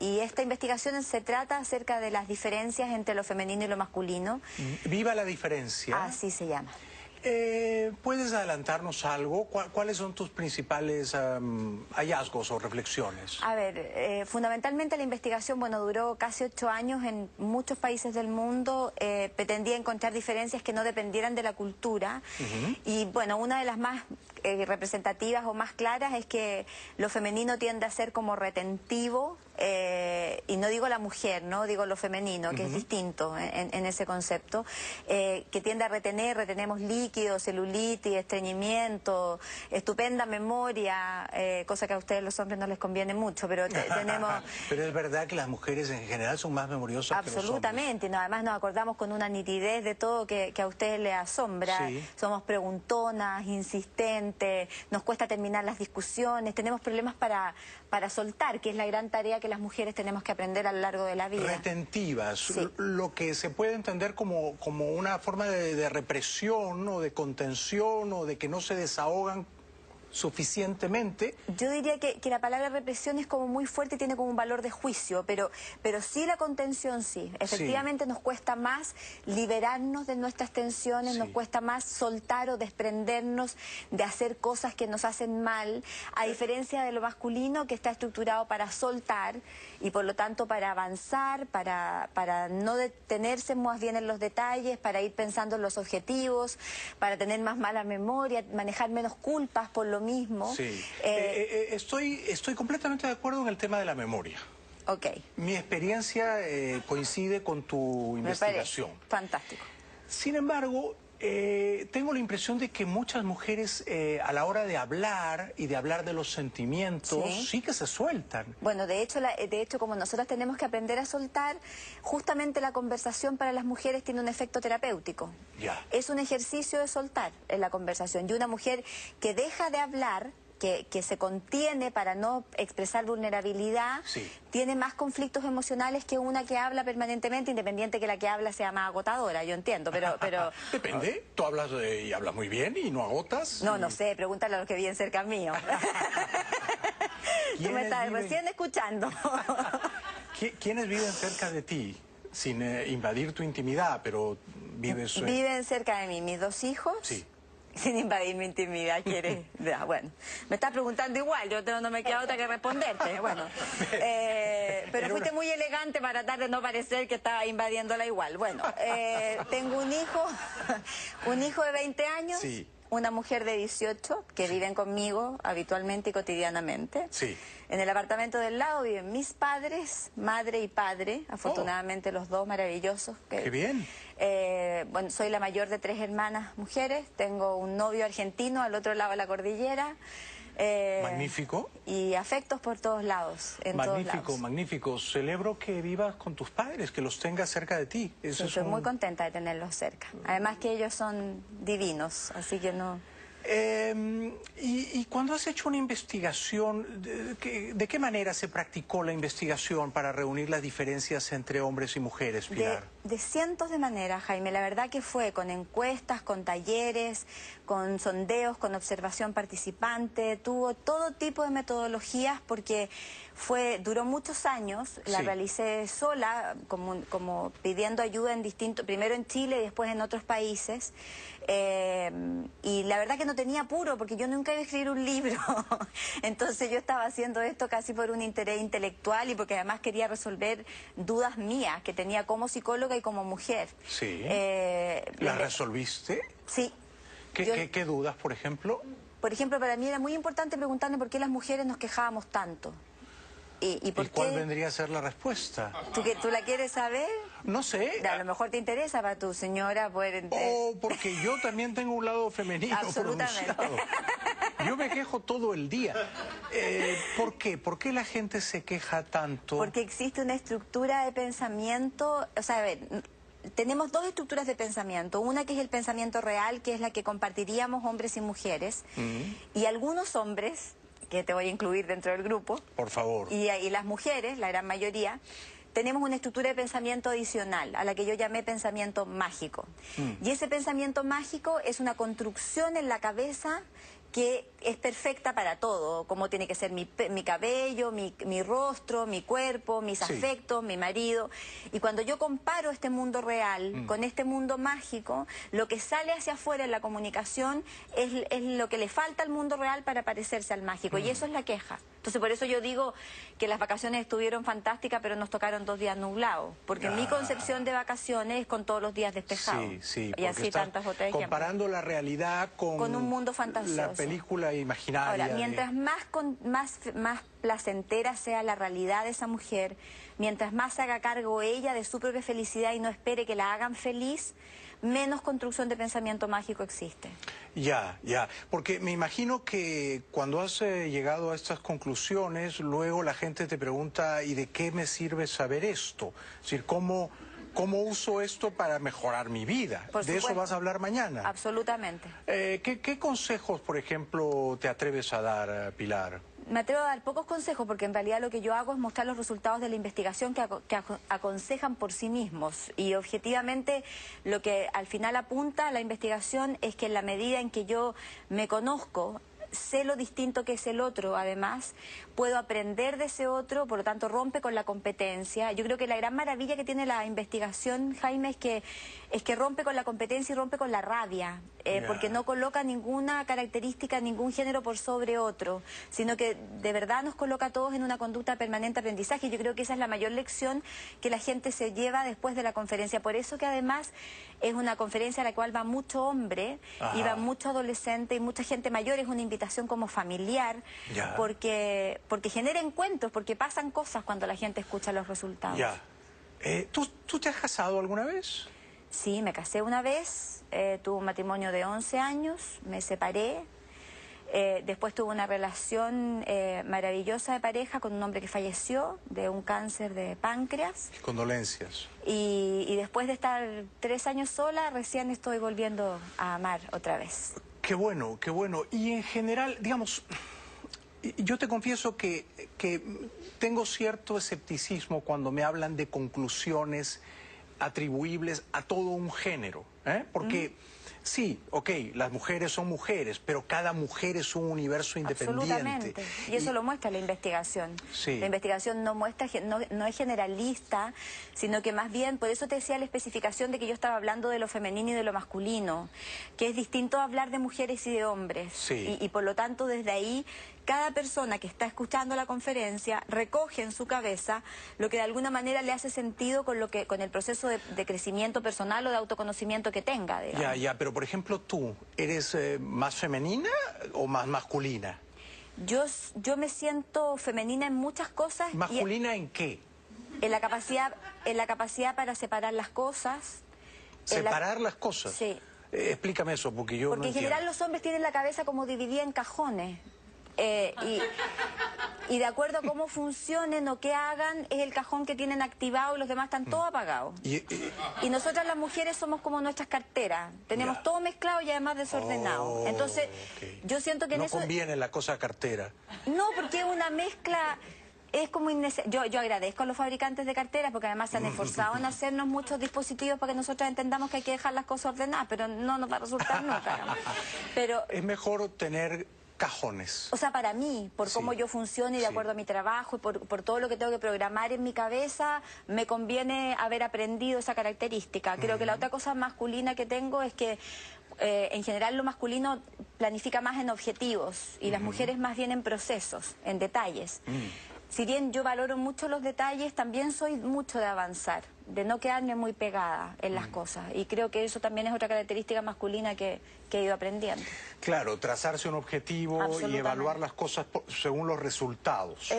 Y esta investigación se trata acerca de las diferencias entre lo femenino y lo masculino. Viva la diferencia. Así se llama. ¿Puedes adelantarnos algo? ¿Cuáles son tus principales hallazgos o reflexiones? A ver, fundamentalmente la investigación, bueno, duró casi 8 años en muchos países del mundo, pretendía encontrar diferencias que no dependieran de la cultura, y bueno, una de las más representativas o más claras es que lo femenino tiende a ser como retentivo, y no digo la mujer, no digo lo femenino, que es distinto en ese concepto, que tiende a retenemos líquidos, celulitis, estreñimiento, estupenda memoria, cosa que a ustedes los hombres no les conviene mucho, pero tenemos... Pero es verdad que las mujeres en general son más memoriosas que los hombres. Absolutamente, no, además nos acordamos con una nitidez de todo que a ustedes les asombra. Sí. Somos preguntonas, insistentes, nos cuesta terminar las discusiones, tenemos problemas para soltar, que es la gran tarea que las mujeres tenemos que aprender a lo largo de la vida. Retentivas, sí. Lo que se puede entender como una forma de represión o de contención o de que no se desahogan suficientemente. Yo diría que la palabra represión es como muy fuerte y tiene como un valor de juicio, pero sí la contención sí. Efectivamente nos cuesta más liberarnos de nuestras tensiones, nos cuesta más soltar o desprendernos de hacer cosas que nos hacen mal, a diferencia de lo masculino que está estructurado para soltar y por lo tanto para avanzar, para no detenerse más bien en los detalles, para ir pensando en los objetivos, para tener más mala memoria, manejar menos culpas por lo mismo. Sí. Estoy completamente de acuerdo en el tema de la memoria. Ok. Mi experiencia coincide con tu investigación. Me parece fantástico. Sin embargo, tengo la impresión de que muchas mujeres a la hora de hablar y de hablar de los sentimientos sí que se sueltan. Bueno, de hecho, como nosotros tenemos que aprender a soltar, justamente la conversación para las mujeres tiene un efecto terapéutico. Ya. Es un ejercicio de soltar en la conversación. Y una mujer que deja de hablar, que se contiene para no expresar vulnerabilidad, tiene más conflictos emocionales que una que habla permanentemente, independiente que la que habla sea más agotadora, yo entiendo, pero... Depende, tú hablas y hablas muy bien y no agotas. No, no sé, pregúntale a los que viven cerca mío. Tú me estás recién escuchando. ¿Quiénes viven cerca de ti? Sin invadir tu intimidad, pero vives... Viven cerca de mí, mis 2 hijos. Sí. Sin invadir mi intimidad, ¿quieres? Ya, bueno, me estás preguntando igual, yo no me queda otra que responderte. Bueno, pero fuiste muy elegante para tratar de no parecer que estaba invadiéndola igual. Bueno, tengo un hijo de 20 años, una mujer de 18 que viven conmigo habitualmente y cotidianamente. Sí. En el apartamento del lado viven mis padres, madre y padre, afortunadamente los dos maravillosos. ¡Qué bien! Bueno, soy la mayor de 3 hermanas mujeres, tengo un novio argentino al otro lado de la cordillera. Magnífico. Y afectos por todos lados, Magnífico, magnífico. Celebro que vivas con tus padres, que los tengas cerca de ti. Sí, estoy muy contenta de tenerlos cerca. Además que ellos son divinos, así que no... Y cuando has hecho una investigación, ¿de qué manera se practicó la investigación para reunir las diferencias entre hombres y mujeres, Pilar? De cientos de maneras, Jaime. La verdad que fue con encuestas, con talleres, con sondeos, con observación participante. Tuvo todo tipo de metodologías porque duró muchos años. La realicé sola, como pidiendo ayuda primero en Chile y después en otros países. Y la verdad que no tenía apuro porque yo nunca iba a escribir un libro. Entonces yo estaba haciendo esto casi por un interés intelectual y porque además quería resolver dudas mías que tenía como psicóloga y como mujer. Sí. ¿Las resolviste? Sí. ¿Qué dudas, por ejemplo? Por ejemplo, para mí era muy importante preguntarme por qué las mujeres nos quejábamos tanto. ¿Y cuál vendría a ser la respuesta? ¿Tú la quieres saber? No sé. A lo mejor te interesa para tu señora poder... porque yo también tengo un lado femenino. Absolutamente. Pronunciado. Yo me quejo todo el día. ¿Por qué? ¿Por qué la gente se queja tanto? Porque existe una estructura de pensamiento... O sea, a ver... Tenemos 2 estructuras de pensamiento, una que es el pensamiento real, que es la que compartiríamos hombres y mujeres, y algunos hombres, que te voy a incluir dentro del grupo, por favor, y las mujeres, la gran mayoría, tenemos una estructura de pensamiento adicional, a la que yo llamé pensamiento mágico. Y ese pensamiento mágico es una construcción en la cabeza que es perfecta para todo, como tiene que ser mi cabello, mi rostro, mi cuerpo, mis afectos, mi marido. Y cuando yo comparo este mundo real con este mundo mágico, lo que sale hacia afuera en la comunicación es lo que le falta al mundo real para parecerse al mágico. Y eso es la queja. Entonces por eso yo digo que las vacaciones estuvieron fantásticas, pero nos tocaron 2 días nublados. Porque mi concepción de vacaciones es con todos los días despejados. Y así tantas otras ejemplos. Comparando la realidad con un mundo fantasioso. La película imaginaria. Ahora, mientras más placentera sea la realidad de esa mujer, mientras más se haga cargo ella de su propia felicidad y no espere que la hagan feliz, menos construcción de pensamiento mágico existe. Ya, porque me imagino que cuando has llegado a estas conclusiones, luego la gente te pregunta, ¿y de qué me sirve saber esto? Es decir, ¿cómo uso esto para mejorar mi vida? De eso vas a hablar mañana. Absolutamente. ¿Qué consejos, por ejemplo, te atreves a dar, Pilar? Me atrevo a dar pocos consejos porque en realidad lo que yo hago es mostrar los resultados de la investigación que aconsejan por sí mismos. Y objetivamente lo que al final apunta a la investigación es que en la medida en que yo me conozco, sé lo distinto que es el otro, además, puedo aprender de ese otro, por lo tanto rompe con la competencia. Yo creo que la gran maravilla que tiene la investigación, Jaime, es que rompe con la competencia y rompe con la rabia, porque no coloca ninguna característica, ningún género por sobre otro, sino que de verdad nos coloca a todos en una conducta permanente de aprendizaje. Yo creo que esa es la mayor lección que la gente se lleva después de la conferencia. Por eso que además es una conferencia a la cual va mucho hombre, y va mucho adolescente y mucha gente mayor. Es una invitación como familiar, porque genera encuentros, porque pasan cosas cuando la gente escucha los resultados. ¿Tú te has casado alguna vez? Sí, me casé una vez, tuve un matrimonio de 11 años, me separé, después tuve una relación maravillosa de pareja con un hombre que falleció de un cáncer de páncreas. Condolencias. Y después de estar 3 años sola, recién estoy volviendo a amar otra vez. Qué bueno, qué bueno. Y en general, digamos, yo te confieso que tengo cierto escepticismo cuando me hablan de conclusiones atribuibles a todo un género, porque sí, las mujeres son mujeres, pero cada mujer es un universo independiente. Absolutamente, y eso lo muestra la investigación. La investigación no es generalista, sino que más bien, por eso te decía la especificación de que yo estaba hablando de lo femenino y de lo masculino, que es distinto hablar de mujeres y de hombres, y por lo tanto desde ahí cada persona que está escuchando la conferencia recoge en su cabeza lo que de alguna manera le hace sentido con el proceso de crecimiento personal o de autoconocimiento que tenga, digamos. Pero por ejemplo, ¿tú eres más femenina o más masculina? Yo me siento femenina en muchas cosas. ¿Masculina en qué? En la capacidad para separar las cosas. ¿Separar las cosas? Sí. Explícame eso, porque yo Porque en general los hombres tienen la cabeza como dividida en cajones. Y de acuerdo a cómo funcionen o qué hagan, es el cajón que tienen activado y los demás están todos apagados. Y nosotras las mujeres somos como nuestras carteras. Tenemos todo mezclado y además desordenado. Entonces, yo siento que en eso... No conviene la cosa cartera. No, porque es una mezcla... Es como yo agradezco a los fabricantes de carteras porque además se han esforzado en hacernos muchos dispositivos para que nosotros entendamos que hay que dejar las cosas ordenadas, pero no nos va a resultar nunca. Pero es mejor tener cajones. O sea, para mí, por cómo yo funciono y de acuerdo a mi trabajo y por todo lo que tengo que programar en mi cabeza, me conviene haber aprendido esa característica. Creo que la otra cosa masculina que tengo es que en general lo masculino planifica más en objetivos y las mujeres más bien en procesos, en detalles. Si bien yo valoro mucho los detalles, también soy mucho de avanzar, de no quedarme muy pegada en las cosas. Y creo que eso también es otra característica masculina que he ido aprendiendo. Claro, trazarse un objetivo y evaluar las cosas según los resultados.